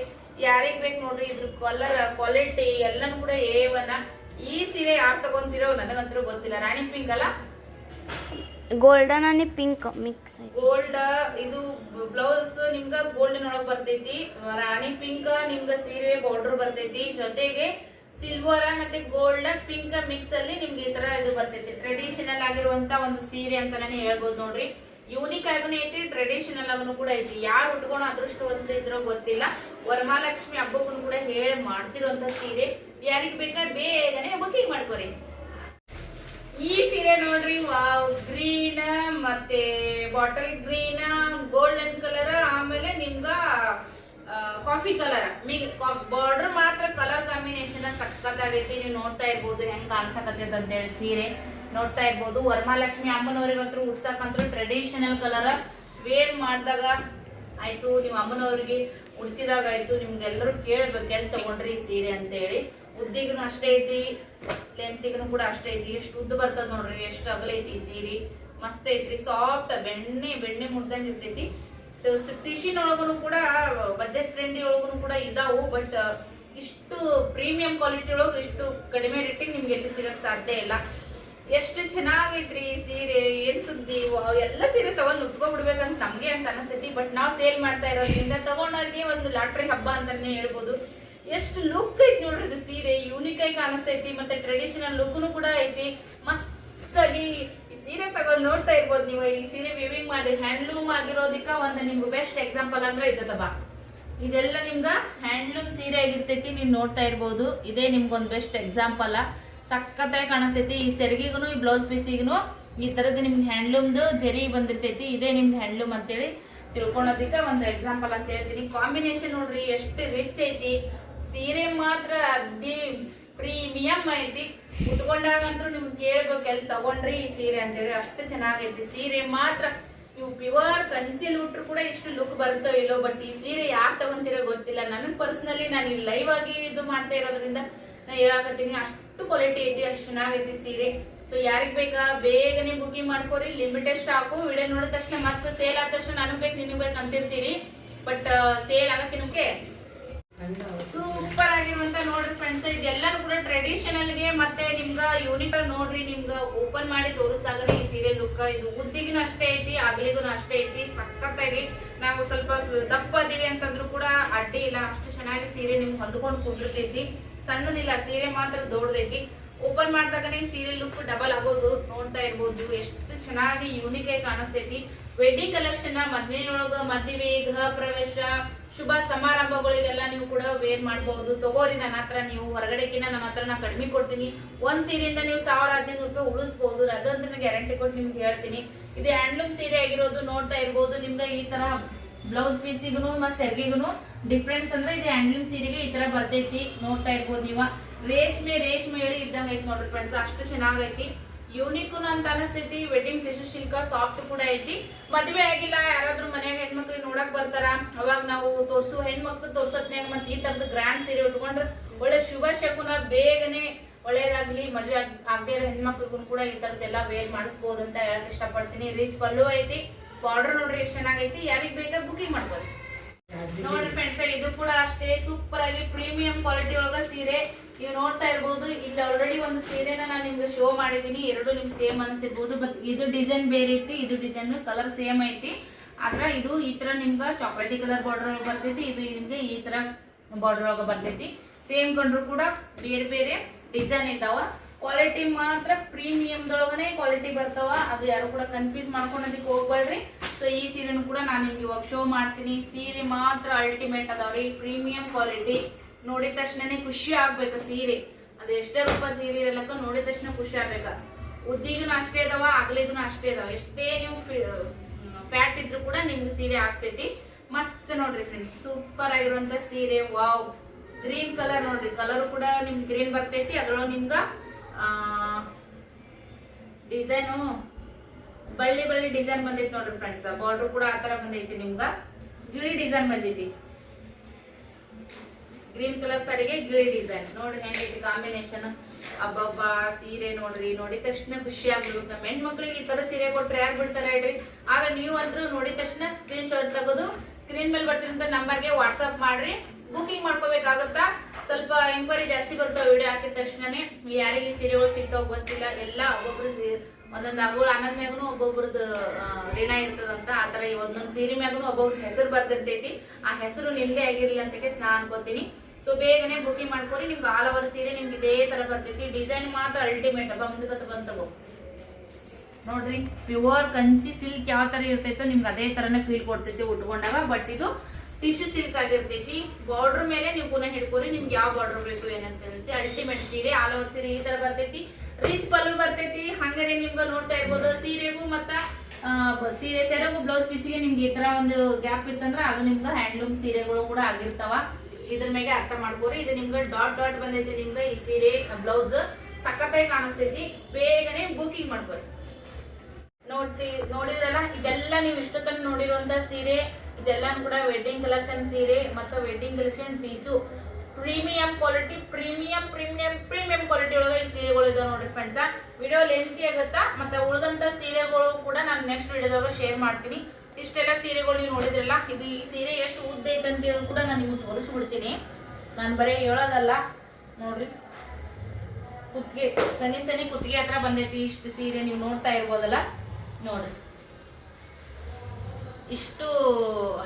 ಯಾರಿಗ್ ಬೇಕು ನೋಡ್ರಿ. ಇದ್ರ ಕಲರ್ ಕ್ವಾಲಿಟಿ ಎಲ್ಲಾನು ಕೂಡ A1. ಈ ಸೀರೆ ಯಾರು ತಗೊಂತಿರೋ ನನಗಂತೂ ಗೊತ್ತಿಲ್ಲ. ರಾಣಿ ಪಿಂಕ್ ಅಲ್ಲ, ಗೋಲ್ಡನ್ आणि ಪಿಂಕ್ ಮಿಕ್ಸ್ ಗೋಲ್ಡ್ ಇದು ಬ್ಲೌಸ್ ನಿಮ್ಗ ಗೋಲ್ಡನ್ ಒಳಗ್ ಬರ್ತೈತಿ, ರಾಣಿ ಪಿಂಕ್ ನಿಮ್ಗ ಸೀರೆ ಬಾರ್ಡರ್ ಬರ್ತೈತಿ, ಜೊತೆಗೆ ಸಿಲ್ವರ್ ಮತ್ತೆ ಗೋಲ್ಡ್ ಪಿಂಕ್ ಮಿಕ್ಸ್ ಅಲ್ಲಿ ನಿಮ್ಗೆ ಈ ತರ ಇದು ಬರ್ತೈತಿ. ಟ್ರೆಡಿಷನಲ್ ಆಗಿರುವಂತ ಒಂದು ಸೀರೆ ಅಂತಾನೆ ಹೇಳ್ಬೋದು ನೋಡ್ರಿ. ಯೂನಿಕ್ ಆಗೂ ಐತಿ, ಟ್ರೆಡಿಷನಲ್ ಆಗೂ ಕೂಡ ಐತಿ. ಯಾರು ಉಟ್ಕೊಂಡು ಅದೃಷ್ಟವಂತ ಇದ್ರೋ ಗೊತ್ತಿಲ್ಲ. ವರಮಹಾಲಕ್ಷ್ಮಿ ಹಬ್ಬಕ್ಕೂ ಕೂಡ ಹೇಳಿ ಮಾಡ್ಸಿರುವಂತ ಸೀರೆ. ಯಾರಿಗ್ ಬೇಕಾ ಬೇಗನೆ ಬುಕಿಂಗ್ ಮಾಡ್ಕೋರಿ. ಈ ಸೀರೆ ನೋಡ್ರಿ, ವಾವ್, ಗ್ರೀನ್ ಮತ್ತೆ ಬಾಟಲ್ ಗ್ರೀನ್, ಗೋಲ್ಡನ್ ಕಲರ್, ಆಮೇಲೆ ನಿಮ್ಗ ಕಾಫಿ ಕಲರ್, ಬಾರ್ಡರ್ ಮಾತ್ರ ಕಲರ್ ಕಾಂಬಿನೇಷನ್ ಸಖತ್ತಾಗೈತಿ. ನೀವು ನೋಡ್ತಾ ಇರ್ಬೋದು ಹೆಂಗ್ ಕಾಣ್ಸಕತ್ತೈತೆ ಅಂತ ಹೇಳಿ ಸೀರೆ ನೋಡ್ತಾ ಇರ್ಬೋದು. ವರಮಹಾಲಕ್ಷ್ಮಿ ಅಮ್ಮನವ್ರಿಗಂತೂ ಉಡ್ಸಕಂತೂ ಟ್ರೆಡಿಷನಲ್ ಕಲರ್ ವೇರ್ ಮಾಡಿದಾಗ ಆಯ್ತು, ನೀವು ಅಮ್ಮನವ್ರಿಗೆ ಉಡ್ಸಿದಾಗ ಆಯ್ತು, ನಿಮ್ಗೆಲ್ಲರೂ ಕೇಳ್ಬೇಕು ಎಲ್ಲಿ ತಗೊಂಡ್ರಿ ಈ ಸೀರೆ ಅಂತ ಹೇಳಿ. ಉದ್ದಿಗೂ ಅಷ್ಟೇ ಐತಿ, ಲೆಂತಿಗೂ ಕೂಡ ಅಷ್ಟೇ ಐತಿ. ಎಷ್ಟು ಉದ್ದ ಬರ್ತದ ನೋಡ್ರಿ, ಎಷ್ಟು ಅಗಲ ಐತಿ ಈ ಸೀರೆ. ಮಸ್ತ್ ಐತ್ರಿ, ಸಾಫ್ಟ್ ಬೆಣ್ಣೆ ಮುಡ್ದಂಗ್ ಇರ್ತೈತಿ. ಟಿಶಿನ್ ಒಳಗೂ ಕೂಡ ಬಜೆಟ್ ಟ್ರೆಂಡಿ ಒಳಗೂ ಕೂಡ ಇದಾವು. ಬಟ್ ಇಷ್ಟು ಪ್ರೀಮಿಯಂ ಕ್ವಾಲಿಟಿ ಒಳಗೆ ಇಷ್ಟು ಕಡಿಮೆ ರೇಟಿಗೆ ನಿಮ್ಗೆ ಎಲ್ಲಿ ಸಿಗಕ್ ಸಾಧ್ಯ ಇಲ್ಲ. ಎಷ್ಟು ಚೆನ್ನಾಗೈತ್ರಿ ಈ ಸೀರೆ, ಏನ್ ಸುದ್ದಿ. ಎಲ್ಲ ಸೀರೆ ತಗೊಂಡ್ ಉಟ್ಕೊಬಿಡ್ಬೇಕಂತ ನಮ್ಗೆ ಅಂತ ಅನಿಸ್ತೈತಿ. ಬಟ್ ನಾವ್ ಸೇಲ್ ಮಾಡ್ತಾ ಇರೋದ್ರಿಂದ ತಗೊಂಡವ್ರಿಗೆ ಒಂದು ಲಾಟ್ರಿ ಹಬ್ಬ ಅಂತಾನೆ ಹೇಳ್ಬೋದು. ಎಷ್ಟು ಲುಕ್ ಐತಿ ನೋಡ್ರಿ ಇದು ಸೀರೆ, ಯೂನಿಕ್ ಆಗಿ ಕಾಣಿಸ್ತೈತಿ. ಮತ್ತೆ ಟ್ರೆಡಿಷನಲ್ ಲುಕ್ನು ಕೂಡ ಐತಿ. ಮಸ್ತ್ ಆಗಿ ಈ ಸೀರೆ ತಗೊಂಡ್ ನೋಡ್ತಾ ಇರ್ಬೋದು ನೀವು. ಈ ಸೀರೆ ವಿವಿಂಗ್ ಮಾಡಿ ಹ್ಯಾಂಡ್ಲೂಮ್ ಆಗಿರೋದಕ್ಕ ಒಂದು ನಿಮ್ಗೆ ಬೆಸ್ಟ್ ಎಕ್ಸಾಂಪಲ್ ಅಂದ್ರೆ ಇದ್ದತಪ್ಪ. ಇದೆಲ್ಲ ನಿಮ್ಗ ಹ್ಯಾಂಡ್ಲೂಮ್ ಸೀರೆ ಆಗಿರ್ತೈತಿ, ನೀವು ನೋಡ್ತಾ ಇರ್ಬೋದು. ಇದೇ ನಿಮ್ಗೊಂದ್ ಬೆಸ್ಟ್ ಎಕ್ಸಾಂಪಲ್. ಸಖತ್ತಾಗಿ ಕಾಣಿಸ್ತೈತಿ. ಈ ಸೆರಗಿಗೂ ಈ ಬ್ಲೌಸ್ ಪೀಸಿಗೂ ಈ ತರದ್ ನಿಮ್ಗೆ ಹ್ಯಾಂಡ್ಲೂಮ್ದು ಜರಿ ಬಂದಿರ್ತೈತಿ. ಇದೇ ನಿಮ್ದು ಹ್ಯಾಂಡ್ಲೂಮ್ ಅಂತೇಳಿ ತಿಳ್ಕೊಳೋದಿಕ್ಕ ಒಂದು ಎಕ್ಸಾಂಪಲ್ ಅಂತ ಹೇಳ್ತೀನಿ. ಕಾಂಬಿನೇಷನ್ ನೋಡ್ರಿ ಎಷ್ಟು ರಿಚ್ ಐತಿ. ಸೀರೆ ಮಾತ್ರ ಅಗ್ದಿ ಪ್ರೀಮಿಯಂ ಐತಿ. ಉಟ್ಕೊಂಡಾಗಂತೂ ನಿಮ್ಗೆ ಕೇಳ್ಬೇಕು ಎಲ್ಲಿ ತಗೊಂಡ್ರಿ ಈ ಸೀರೆ ಅಂತೇಳಿ, ಅಷ್ಟು ಚೆನ್ನಾಗೈತಿ ಸೀರೆ ಮಾತ್ರ. ನೀವು ಪ್ಯೂರ್ ಕನ್ಸಿಲ್ ಉಟ್ರು ಕೂಡ ಇಷ್ಟು ಲುಕ್ ಬರ್ತೋ ಇಲ್ಲೋ, ಬಟ್ ಈ ಸೀರೆ ಯಾಕೆ ತಗೊಂತಿರೋ ಗೊತ್ತಿಲ್ಲ. ನನಗ್ ಪರ್ಸನಲಿ ನಾನು ಲೈವ್ ಆಗಿ ಇದು ಮಾಡ್ತಾ ಇರೋದ್ರಿಂದ ನಾ ಹೇಳಾಕತ್ತೀನಿ. ಅಷ್ಟು ಕ್ವಾಲಿಟಿ ಐತಿ, ಅಷ್ಟು ಚೆನ್ನಾಗೈತಿ ಸೀರೆ. ಸೊ ಯಾರಿಗ್ ಬೇಕಾ ಬೇಗನೆ ಬುಕಿಂಗ್ ಮಾಡ್ಕೋರಿ. Limited stock. ವಿಡಿಯೋ ನೋಡಿದ ತಕ್ಷಣ ಮತ್ತೆ ಸೇಲ್ ಆದ ತಕ್ಷಣ ನನಗ್ ಬೇಕು ನಿನಗ್ ಬೇಕು ಅಂತಿರ್ತೀರಿ. ಬಟ್ ಸೇಲ್ ಆಗಕ್ಕೆ ನಿಮ್ಗೆ ಸೂಪರ್ ಆಗಿರುವಂತ ನೋಡ್ರಿ ಫ್ರೆಂಡ್ಸ್. ಇದೆಲ್ಲಾನು ಕೂಡ ಟ್ರೆಡಿಷನಲ್ ಗೆ ಮತ್ತೆ ನಿಮ್ಗ ಯೂನಿಕ್ ನೋಡ್ರಿ. ನಿಮ್ಗ ಓಪನ್ ಮಾಡಿ ತೋರಿಸಿದಾಗನೇ ಈ ಸೀರೆ ಲುಕ್. ಇದು ಉದ್ದಿಗೂ ಅಷ್ಟೇ ಐತಿ, ಅಗಲಿಗೂ ಅಷ್ಟೇ ಐತಿ. ಸಖತ್ತಾಗಿ ನಾವು ಸ್ವಲ್ಪ ದಪ್ಪ ಅದೀವಿ ಅಂತಂದ್ರು ಕೂಡ ಅಡ್ಡಿ ಇಲ್ಲ. ಅಷ್ಟು ಚೆನ್ನಾಗಿ ಸೀರೆ ನಿಮ್ಗೆ ಹೊಂದ್ಕೊಂಡು ಕುಂಡಿರ್ತೈತಿ. ಸಣ್ಣದಿಲ್ಲ, ಸೀರೆ ಮಾತ್ರ ದೊಡ್ಡದೈತಿ. ಓಪನ್ ಮಾಡಿದಾಗನೇ ಸೀರೆ ಲುಕ್ ಡಬಲ್ ಆಗೋದು ನೋಡ್ತಾ ಇರ್ಬೋದು. ಎಷ್ಟು ಚೆನ್ನಾಗಿ ಯೂನಿಕ್ ಆಗಿ ಕಾಣಿಸ್ತೈತಿ. ವೆಡ್ಡಿಂಗ್ ಕಲೆಕ್ಷನ್, ಮದ್ವೆಯೊಳಗ ಮದುವೆ, ಗೃಹ ಪ್ರವೇಶ, ಶುಭ ಸಮಾರಂಭಗಳಿಗೆಲ್ಲ ನೀವು ಕೂಡ ವೇರ್ ಮಾಡಬಹುದು. ತಗೋರಿ ನನ್ನ ಹತ್ರ. ನೀವು ಹೊರಗಡೆಕಿನ್ನ ನನ್ನ ಹತ್ರ ನಾ ಕಡಿಮೆ ಕೊಡ್ತೀನಿ. ಒಂದ್ ಸೀರೆಯಿಂದ ನೀವು 1500 ರೂಪಾಯಿ ಉಳಿಸಬಹುದು. ಅದಂತ ಗ್ಯಾರಂಟಿ ಕೊಟ್ಟು ನಿಮ್ಗೆ ಹೇಳ್ತೀನಿ. ಇದು ಹ್ಯಾಂಡ್ಲೂಮ್ ಸೀರೆ ಆಗಿರೋದು ನೋಡ್ತಾ ಇರ್ಬೋದು. ನಿಮ್ಗೆ ಈ ತರ ಬ್ಲೌಸ್ ಪೀಸಿಗೂ ಮತ್ತೆ ಸೆರ್ಗಿಗೂ ಡಿಫ್ರೆನ್ಸ್ ಅಂದ್ರೆ ಇದು ಹ್ಯಾಂಡ್ಲೂಮ್ ಸೀರೆಗೆ ಈ ತರ ಬರ್ತೈತಿ. ನೋಡ್ತಾ ಇರ್ಬೋದು ನೀವು. ರೇಷ್ಮೆ ಹೇಳಿ ಇದ್ದಂಗ ಐತಿ ನೋಡ್ರಿ ಫ್ರೆಂಡ್ಸ್. ಅಷ್ಟು ಚೆನ್ನಾಗೈತಿ, ಯೂನಿಕ್ ಅಂತ ಅನಿಸ್ತೈತಿ. ವೆಡ್ಡಿಂಗ್ ಟಿಶ್ಯೂ ಸಿಲ್ಕ್ ಸಾಫ್ಟ್ ಕೂಡ ಐತಿ. ಮದ್ವೆ ಆಗಿಲ್ಲ, ಯಾರಾದ್ರೂ ಮನ್ಯಾಗ ಹೆಣ್ಮಕ್ಳಿಗೆ ನೋಡಕ್ ಬರ್ತಾರ, ಅವಾಗ ನಾವು ಹೆಣ್ಮಕ್ಳು ತೋರ್ಸತ್ನ್ಯಾಗ ಮತ್ತೆ ಈ ತರದ ಗ್ರ್ಯಾಂಡ್ ಸೀರೆ ಉಟ್ಕೊಂಡ್ರೆ ಒಳ್ಳೆ ಶುಭ ಶಕುನ. ಬೇಗನೆ ಒಳ್ಳೇದಾಗ್ಲಿ. ಮದ್ವೆ ಆಗದೆ ಇರೋ ಹೆಣ್ಮಕ್ಳಿಗೂ ಕೂಡ ಈ ತರದ್ದೆಲ್ಲ ವೇರ್ ಮಾಡಿಸ್ಬೋದು ಅಂತ ಹೇಳಕ್ ಇಷ್ಟಪಡ್ತೀನಿ. ರಿಚ್ ಪಲ್ಲು ಐತಿ. ಬಾರ್ಡರ್ ನೋಡ್ರಿ ಎಷ್ಟು ಚೆನ್ನಾಗೈತಿ. ಯಾರಿಗ್ ಬೇಕಾ ಬುಕಿಂಗ್ ಮಾಡ್ಬೋದು ನೋಡ್ರಿ ಫ್ರೆಂಡ್ಸ್. ಇದು ಕೂಡ ಅಷ್ಟೇ ಸೂಪರ್ ಆಗಿ ಪ್ರೀಮಿಯಂ ಕ್ವಾಲಿಟಿ ಒಳಗ ಸೀರೆ ನೀವು ನೋಡ್ತಾ ಇರ್ಬೋದು. ಇಲ್ಲಿ ಆಲ್ರೆಡಿ ಒಂದು ಸೀರೆನ ನಾನು ನಿಮ್ಗೆ ಶೋ ಮಾಡಿದೀನಿ. ಎರಡು ನಿಮ್ಗೆ ಸೇಮ್ ಅನಿಸಿರ್ಬೋದು. ಬಟ್ ಇದು ಡಿಸೈನ್ ಬೇರೆ ಐತಿ, ಇದು ಡಿಸೈನ್ ಕಲರ್ ಸೇಮ್ ಐತಿ. ಆದ್ರ ಇದು ಈ ತರ ನಿಮ್ಗ ಚಾಕ್ಲೇಟಿ ಕಲರ್ ಬಾರ್ಡರ್ ಬರ್ತೈತಿ. ಇದು ನಿಮ್ಗೆ ಈ ತರ ಬಾರ್ಡರ್ ಒಳಗ ಬರ್ತೈತಿ. ಸೇಮ್ ಕಂಡ್ರು ಕೂಡ ಬೇರೆ ಬೇರೆ ಡಿಸೈನ್ ಇದಾವ. ಕ್ವಾಲಿಟಿ ಮಾತ್ರ ಪ್ರೀಮಿಯಂ ದೊಳಗನೆ ಕ್ವಾಲಿಟಿ ಬರ್ತಾವ. ಅದು ಯಾರು ಕೂಡ ಕನ್ಫ್ಯೂಸ್ ಮಾಡ್ಕೊಳೋದಕ್ಕೆ ಹೋಗ್ಬೇಡ್ರಿ. ಸೊ ಈ ಸೀರೆನು ಕೂಡ ನಾನು ನಿಮ್ಗೆ ಇವಾಗ ಶೋ ಮಾಡ್ತೀನಿ. ಸೀರೆ ಮಾತ್ರ ಅಲ್ಟಿಮೇಟ್ ಅದಾವ್ರಿ, ಪ್ರೀಮಿಯಂ ಕ್ವಾಲಿಟಿ. ನೋಡಿದ ತಕ್ಷಣನೇ ಖುಷಿ ಆಗ್ಬೇಕು ಸೀರೆ. ಅದು ಎಷ್ಟೇ ರೂಪಾಯಿ ಸೀರೆ ಇರಲಕ್ಕ ನೋಡಿದ ತಕ್ಷಣ ಖುಷಿ ಆಗ್ಬೇಕ. ಉದ್ದಿಗೂ ಅಷ್ಟೇ ಇದಾವ, ಅಗಲಿಗೂ ಅಷ್ಟೇ ಇದಾವ. ಎಷ್ಟೇ ನೀವು ಫ್ಯಾಟ್ ಇದ್ರು ಕೂಡ ನಿಮ್ಗೆ ಸೀರೆ ಆಗ್ತೈತಿ. ಮಸ್ತ್ ನೋಡ್ರಿ ಫ್ರೆಂಡ್ಸ್, ಸೂಪರ್ ಆಗಿರುವಂತ ಸೀರೆ. ವಾವ್, ಗ್ರೀನ್ ಕಲರ್ ನೋಡ್ರಿ. ಕಲರ್ ಕೂಡ ನಿಮ್ಗೆ ಗ್ರೀನ್ ಬರ್ತೈತಿ. ಅದ್ರೊಳಗೆ ನಿಮ್ಗ ಡಿಸೈನು ಬಳ್ಳಿ ಡಿಸೈನ್ ಬಂದೈತಿ ನೋಡ್ರಿ ಫ್ರೆಂಡ್ಸ್. ಬಾರ್ಡರ್ ಕೂಡ ಆತರ ಬಂದೈತಿ. ನಿಮ್ಗ ಗಿಳಿ ಡಿಸೈನ್ ಬಂದೈತಿ. ಗ್ರೀನ್ ಕಲರ್ ಸಾರಿಗೆ ಗಿಳಿ ಡಿಸೈನ್ ನೋಡ್ರಿ ಹೆಂಗೈತಿ ಕಾಂಬಿನೇಷನ್. ಅಬ್ಬಬ್ಬಾ ಸೀರೆ ನೋಡ್ರಿ, ನೋಡಿದ ತಕ್ಷಣ ಖುಷಿ ಆಗ್ಬಿಡ್ಬೇಕು. ನಮ್ಮ ಹೆಣ್ಮಕ್ಳಿಗೆ ಈ ತರ ಸೀರೆ ಕೊಟ್ರೆ ಯಾರು ಬಿಡ್ತಾರ ಹೇಳ್ರಿ. ಆದ್ರೆ ನೀವು ಅಂದ್ರೂ ನೋಡಿದ ತಕ್ಷಣ ಸ್ಕ್ರೀನ್ ಶಾಟ್ ತೆಗೆದು ಸ್ಕ್ರೀನ್ ಮೇಲೆ ಬರ್ತಿರಂತ ನಂಬರ್ಗೆ ವಾಟ್ಸ್ಆಪ್ ಮಾಡ್ರಿ. ಬುಕಿಂಗ್ ಮಾಡ್ಕೋಬೇಕಾಗುತ್ತಾ. ಸ್ವಲ್ಪ ಎಂಕ್ವೈರಿ ಜಾಸ್ತಿ ಬರ್ತಾವ ವಿಡಿಯೋ ಹಾಕಿದ ತಕ್ಷಣನೇ. ಯಾರಿಗೆ ಈ ಸೀರೆಗಳು ಸಿಗ್ತಾವ ಗೊತ್ತಿಲ್ಲ, ಎಲ್ಲ ಒಬ್ಬೊಬ್ರು ಒಂದೊಂದು ಅಗಳು ಅನ್ನದ ಮ್ಯಾಗೂ ಒಬ್ಬೊಬ್ರದ್ದು ಋಣ ಇರ್ತದಂತ. ಆತರ ಒಂದೊಂದು ಸೀರೆ ಮ್ಯಾಗೂ ಒಬ್ಬೊಬ್ರ ಹೆಸರು ಬರ್ತಿರ್ತೈತಿ. ಆ ಹೆಸರು ನಿಮ್ದೇ ಆಗಿರ್ಲಿ ಅಂತ ನಾ ಅನ್ಕೋತೀನಿ. ಸೊ ಬೇಗನೆ ಬುಕಿಂಗ್ ಮಾಡ್ಕೊರಿ. ನಿಮ್ಗೆ ಆಲ್ ಓವರ್ ಸೀರೆ ನಿಮ್ಗೆ ಇದೇ ತರ ಬರ್ತೈತಿ. ಡಿಸೈನ್ ಮಾತ್ರ ಅಲ್ಟಿಮೇಟ್ ಹಬ್ಬ ಮುಂದಕ್ಕೆ ಬಂತಗೋ ನೋಡ್ರಿ. ಪ್ಯೂರ್ ಕಂಚಿ ಸಿಲ್ಕ್ ಯಾವ ತರ ಇರ್ತೈತೋ ನಿಮ್ಗೆ ಅದೇ ತರನೇ ಫೀಲ್ ಕೊಡ್ತೈತಿ ಉಟ್ಕೊಂಡಾಗ. ಬಟ್ ಇದು ಟಿಶ್ಯೂ ಸಿಲ್ಕ್ ಆಗಿರ್ತೈತಿ. ಬಾರ್ಡರ್ ಮೇಲೆ ನೀವು ಪುನಃ ಹಿಡ್ಕೋರಿ, ನಿಮ್ಗೆ ಯಾವ ಬಾರ್ಡರ್ ಬೇಕು ಏನಂತ ಅಲ್ಟಿಮೇಟ್ ಸೀರೆ. ಆಲ್ ಓವರ್ ಸೀರೆ ಈ ತರ ಬರ್ತೈತಿ. ರಿಚ್ ಪಲ್ಲು ಬರ್ತೈತಿ. ಹಂಗಾರೆ ನಿಮ್ಗೆ ನೋಡ್ತಾ ಇರ್ಬೋದು ಸೀರೆಗೂ ಮತ್ತ ಸೀರೆ ಸೆರಗು ಬ್ಲೌಸ್ ಪೀಸಿಗೆ ನಿಮ್ಗೆ ಈ ತರ ಒಂದು ಗ್ಯಾಪ್ ಇತ್ತಂದ್ರ ಅದು ನಿಮ್ಗೆ ಹ್ಯಾಂಡ್ಲೂಮ್ ಸೀರೆಗಳು ಕೂಡ ಆಗಿರ್ತಾವ. ಇದ್ರ ಮೇಲೆ ಅರ್ಥ ಮಾಡ್ಕೋರಿ. ಇದು ನಿಮ್ಗೆ ಡಾಟ್ ಡಾಟ್ ಬಂದೈತಿ. ನಿಮ್ಗೆ ಈ ಸೀರೆ ಬ್ಲೌಸ್ ಸಖತ್ತಾಗಿ ಕಾಣಿಸ್ತೈತಿ. ಬೇಗನೆ ಬುಕಿಂಗ್ ಮಾಡ್ಕೋರಿ. ನೋಡಿದ್ರಲ್ಲ, ಇದೆಲ್ಲ ನೀವು ಇಷ್ಟೊತ್ತನ ನೋಡಿರುವಂತ ಸೀರೆ, ಇದೆಲ್ಲಾನು ಕೂಡ ವೆಡ್ಡಿಂಗ್ ಕಲೆಕ್ಷನ್ ಸೀರೆ ಮತ್ತು wedding collection piece. Premium quality, premium quality ಒಳಗೆ ಈ ಸೀರೆಗಳು ಇದಾವೆ ನೋಡ್ರಿ ಫ್ರೆಂಡ್ಸ್. ವಿಡಿಯೋ ಲೆಂತಿ ಆಗುತ್ತಾ. ಮತ್ತೆ ಉಳಿದಂತ ಸೀರೆಗಳು ಕೂಡ ನಾನು ನೆಕ್ಸ್ಟ್ ವಿಡಿಯೋದಾಗ ಶೇರ್ ಮಾಡ್ತೀನಿ. ಇಷ್ಟೆಲ್ಲ ಸೀರೆಗಳು ನೀವು ನೋಡಿದ್ರಲ್ಲ, ಇದು ಈ ಸೀರೆ ಎಷ್ಟು ಉದ್ದ ಐತೆ ಅಂತ ಹೇಳಿ ಕೂಡ ನಾನು ನಿಮ್ಗೆ ತೋರಿಸ್ಬಿಡ್ತೀನಿ. ನಾನು ಬರೀ ಹೇಳೋದಲ್ಲ ನೋಡ್ರಿ. ಕುತ್ತಿಗೆ ಸನಿ ಕುತ್ತಿಗೆ ಹತ್ರ ಬಂದೈತಿ ಇಷ್ಟು ಸೀರೆ. ನೀವು ನೋಡ್ತಾ ಇರ್ಬೋದಲ್ಲ ನೋಡ್ರಿ, ಇಷ್ಟು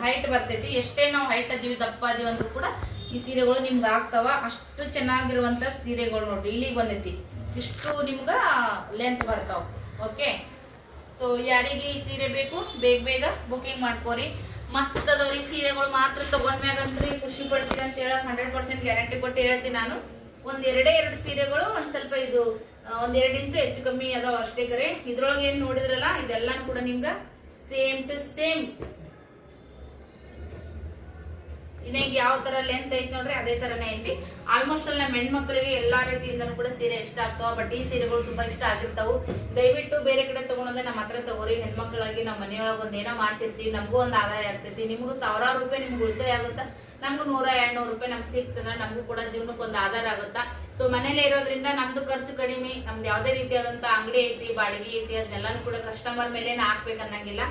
ಹೈಟ್ ಬರ್ತೈತಿ. ಎಷ್ಟೇ ನಾವು ಹೈಟ್ ಅದೀವಿ ದಪ್ಪ ಅದೀವಿ ಅಂದ್ರೂ ಕೂಡ ಈ ಸೀರೆಗಳು ನಿಮ್ಗೆ ಆಗ್ತಾವ. ಅಷ್ಟು ಚೆನ್ನಾಗಿರುವಂತ ಸೀರೆಗಳು ನೋಡ್ರಿ. ಇಲ್ಲಿಗೆ ಬಂದೈತಿ ಇಷ್ಟು ನಿಮ್ಗ ಲೆಂತ್ ಬರ್ತಾವ. ಓಕೆ, ಸೊ ಯಾರಿಗೆ ಈ ಸೀರೆ ಬೇಕು ಬೇಗ ಬುಕಿಂಗ್ ಮಾಡ್ಕೋರಿ. ಮಸ್ತ್ ಅದಾವ್ರಿ ಸೀರೆಗಳು. ಮಾತ್ರ ತಗೊಂಡ್ಮ್ಯಾಗಂತ್ರಿ ಖುಷಿ ಪಡ್ತೀರಿ ಅಂತ ಹೇಳಕ್ 100% ಗ್ಯಾರಂಟಿ ಕೊಟ್ಟು ಹೇಳ್ತೀನಿ ನಾನು. ಎರಡು ಸೀರೆಗಳು ಒಂದ್ ಸ್ವಲ್ಪ ಇದು 1-2 ಇಂಚು ಹೆಚ್ಚು ಕಮ್ಮಿ ಅದಾವ ಅಷ್ಟೇ. ಕರೆ ಇದ್ರೊಳಗೆ ಏನ್ ನೋಡಿದ್ರಲ್ಲ ಇದೆಲ್ಲಾನು ಕೂಡ ನಿಮ್ಗ ಸೇಮ್ ಟು ಸೇಮ್ ಇನ್ನೇಗ ಯಾವ ತರ ಲೆಂತ್ ಐತಿ ನೋಡ್ರಿ ಅದೇ ತರನೇ ಐತಿ. ಆಲ್ಮೋಸ್ಟ್ ಅಲ್ಲ ನಮ್ಮ ಹೆಣ್ಮಕ್ಳಿಗೆ ಎಲ್ಲಾ ರೀತಿಯಿಂದನೂ ಕೂಡ ಸೀರೆ ಇಷ್ಟ ಆಗ್ತಾವ. ಬಟ್ ಈ ಸೀರೆಗಳು ತುಂಬಾ ಇಷ್ಟ ಆಗಿರ್ತಾವು. ದಯವಿಟ್ಟು ಬೇರೆ ಕಡೆ ತಗೊಂಡ್ರೆ ನಮ್ಮ ಹತ್ರ ತಗೋರಿ. ಹೆಣ್ಮಕ್ಳಾಗಿ ನಮ್ಮ ಮನೆಯೊಳಗೆ ಒಂದೇನೋ ಮಾಡ್ತಿರ್ತೀವಿ, ನಮಗೂ ಒಂದು ಆದಾಯ ಆಗ್ತೈತಿ. ನಿಮಗೂ 1000 ರೂಪಾಯಿ ನಿಮ್ಗೆ ಉಳಿತಾಯ ಆಗುತ್ತಾ, ನಮ್ಗೂ 100-200 ರೂಪಾಯಿ ನಮ್ಗೆ ಸಿಗ್ತದ. ನಮಗೂ ಕೂಡ ಜೀವನಕ್ಕೆ ಒಂದು ಆಧಾರ ಆಗುತ್ತಾ. ಸೊ ಮನೇಲೆ ಇರೋದ್ರಿಂದ ನಮ್ದು ಖರ್ಚು ಕಡಿಮೆ. ನಮ್ದು ಯಾವ್ದೇ ರೀತಿಯಾದಂತ ಅಂಗಡಿ ಐತಿ, ಬಾಡಿಗೆ ಐತಿ, ಅದನ್ನೆಲ್ಲಾನು ಕೂಡ ಕಸ್ಟಮರ್ ಮೇಲೆ ಹಾಕ್ಬೇಕು ಅನ್ನಂಗಿಲ್ಲ.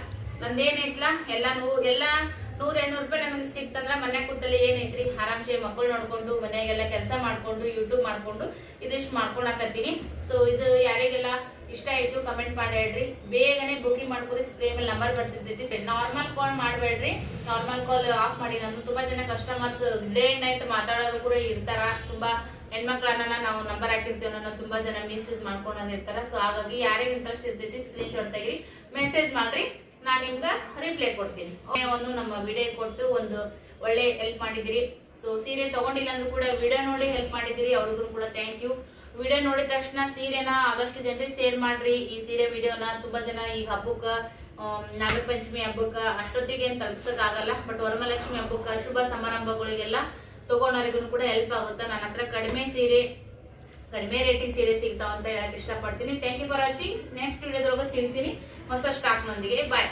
ನಂದೇನೈತ್ಲಾ ಎಲ್ಲ 100-200 ರೂಪಾಯಿ ನಮಗೆ ಸಿಕ್ತಂದ್ರ ಮನೆ ಕೂತಲ್ಲಿ ಏನೈತ್ರಿ ಆರಾಮ್ಸೆ ಮಕ್ಕಳು ನೋಡ್ಕೊಂಡು ಮನೆಯಾಗೆಲ್ಲ ಕೆಲಸ ಮಾಡ್ಕೊಂಡು ಯೂಟ್ಯೂಬ್ ಮಾಡ್ಕೊಂಡು ಇದಿಷ್ಟು ಮಾಡ್ಕೊಳಕತ್ತೀನಿ. ಸೊ ಇದು ಯಾರಿಗೆಲ್ಲ ಇಷ್ಟ ಆಯ್ತು ಕಮೆಂಟ್ ಮಾಡಿ ಹೇಳ್ರಿ. ಬೇಗನೆ ಬುಕಿಂಗ್ ಮಾಡ್ಕೊರಿ. ಸ್ಕ್ರೀನ್ ಮೇಲೆ ನಂಬರ್ ಬರ್ತಿರ್ತೈತಿ. ನಾರ್ಮಲ್ ಕಾಲ್ ಮಾಡಬೇಡ್ರಿ. ನಾರ್ಮಲ್ ಕಾಲ್ ಆಫ್ ಮಾಡಿ. ನಾನು ತುಂಬಾ ಜನ ಕಸ್ಟಮರ್ಸ್ ಡೇ ಅಂಡ್ ನೈಟ್ ಮಾತಾಡೋರು ಕೂಡ ಇರ್ತಾರ. ತುಂಬಾ ಹೆಣ್ಮಕ್ಳನ್ನ ನಾವು ನಂಬರ್ ಹಾಕಿರ್ತೀವಿ ಅನ್ನೋ ತುಂಬಾ ಜನ ಮೆಸೇಜ್ ಮಾಡ್ಕೊಂಡು ಇರ್ತಾರ. ಸೊ ಹಾಗಾಗಿ ಯಾರಿಗೆ ಇಂಟ್ರೆಸ್ಟ್ ಇರ್ತೈತಿ ಸ್ಕ್ರೀನ್ ಶಾಟ್ ತೆಗಿರಿ, ಮೆಸೇಜ್ ಮಾಡ್ರಿ, ನಾನ್ ನಿಮ್ಗ ರಿಪ್ಲೈ ಕೊಡ್ತೀನಿ. ಒಂದು ನಮ್ಮ ವಿಡಿಯೋ ಕೊಟ್ಟು ಒಂದು ಒಳ್ಳೆ ಹೆಲ್ಪ್ ಮಾಡಿದಿರಿ. ಸೊ ಸೀರೆ ತಗೊಂಡಿಲ್ಲ ಅಂದ್ರೂ ಕೂಡ ವಿಡಿಯೋ ನೋಡಿ ಹೆಲ್ಪ್ ಮಾಡಿದಿರಿ. ಅವ್ರಿಗೂ ಕೂಡ ಥ್ಯಾಂಕ್ ಯು. ವಿಡಿಯೋ ನೋಡಿದ ತಕ್ಷಣ ಸೀರೆನ ಆದಷ್ಟು ಜನರಿಗೆ ಶೇರ್ ಮಾಡ್ರಿ. ಈ ಸೀರೆ ವಿಡಿಯೋನ ತುಂಬಾ ಜನ ಈ ಹಬ್ಬಕ್ಕ, ನಾಗರ ಪಂಚಮಿ ಹಬ್ಬಕ್ಕ ಅಷ್ಟೊತ್ತಿಗೆ ಏನ್ ತಲುಪ್ಸಕ್ ಆಗಲ್ಲ. ಬಟ್ ವರಮಹಾಲಕ್ಷ್ಮಿ ಹಬ್ಬಕ್ಕ, ಶುಭ ಸಮಾರಂಭಗಳಿಗೆಲ್ಲ ತಗೊಂಡವರಿಗೂ ಕೂಡ ಹೆಲ್ಪ್ ಆಗುತ್ತೆ. ನನ್ನ ಹತ್ರ ಕಡಿಮೆ ರೇಟಿಗೆ ಸೀರೆ ಸಿಗ್ತಾವ ಅಂತ ಹೇಳಕ್ ಇಷ್ಟಪಡ್ತೀನಿ. Thank you for watching. Next ವಿಡಿಯೋದೊಳಗೆ ಸಿಗ್ತೀನಿ ಹೊಸ ಸ್ಟಾಕ್ ನೊಂದಿಗೆ. ಬಾಯ್.